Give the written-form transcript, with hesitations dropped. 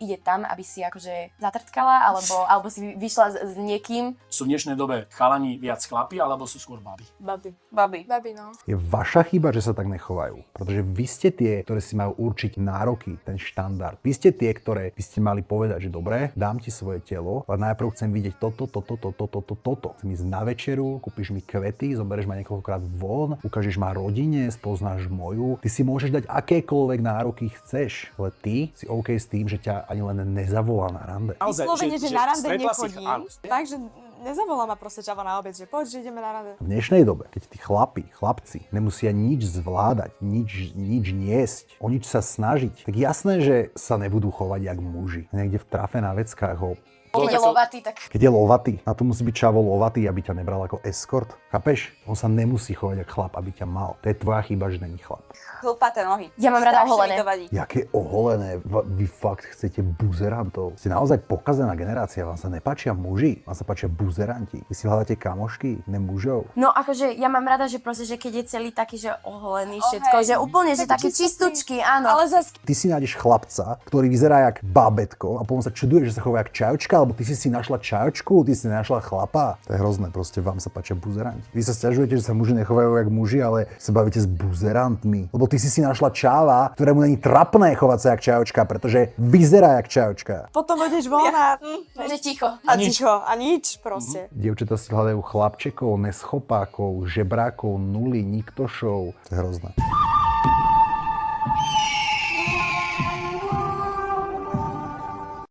ide tam, aby si akože zatrtkala, alebo si vyšla s niekým. Sú v dnešnej dobe chalani viac chlapi, alebo sú skôr baby? Baby, no. Je vaša chyba, že sa tak nechovajú. Pretože vy ste tie, ktoré si majú určiť nároky, ten štandard. Vy ste tie, ktoré by ste mali povedať, že dobre, dám ti svoje telo, ale najprv chcem vidieť toto. Chcem ísť na večeru, kúpiš mi kvety, zoberieš ma niekoľkokrát von, ukážeš ma rodine, spoznáš moju. Ty si môžeš dať akékoľvek nároky chceš, ale ty si OK s tým, že ťa ani len nezavolá na rande. Vyslovene, že na rande stretla si nechodím, takže nezavolá ma proste čava na obed, že poď, že ideme na rande. V dnešnej dobe, keď tí chlapci nemusia nič zvládať, nič niesť, o nič sa snažiť, tak jasné, že sa nebudú chovať jak muži. Niekde v trafe na veckách ho... Keď je lovatý, tak... Keď je lovatý, na to musí byť čavo lovatý, aby ťa nebral ako escort. Chápeš? On sa nemusí chovať ako chlap, aby ťa mal. To je tvoja chyba, že není chlap. Chlpaté nohy. Ja mám rada Strašne oholené. mi to vadí. Jaké oholené? Vy fakt chcete buzerantov? Ste naozaj pokazená generácia, vám sa nepáčia muži, vám sa páčia buzeranti. Vy si hľadáte kamošky, ne mužov. No akože ja mám rada, že proste, že keď je celý taký, že oholený všetko, že úplne, že taký čistúčky, áno. Ale zas Ty si nájdeš chlapca, ktorý vyzerá jak bábätko a potom sa čuduje, že sa chová jak čajočka, alebo ty si našla čajočku, ty si našla chlapa. To je hrozné, proste vám sa páčia buzeranti. Vy sa sťažujete, že sa muži nechovajú jak muži, ale sa bavíte s buzerantmi. Lebo ty si našla čáva, ktorému není trapné chovať sa jak čajočka, pretože vyzerá jak čajočka. potom ideš von a... Že ticho. A ticho. A nič proste. Dievčatá si hľadajú chlapčekov, neschopákov, žebrákov, nuly, niktošov. To je hrozné.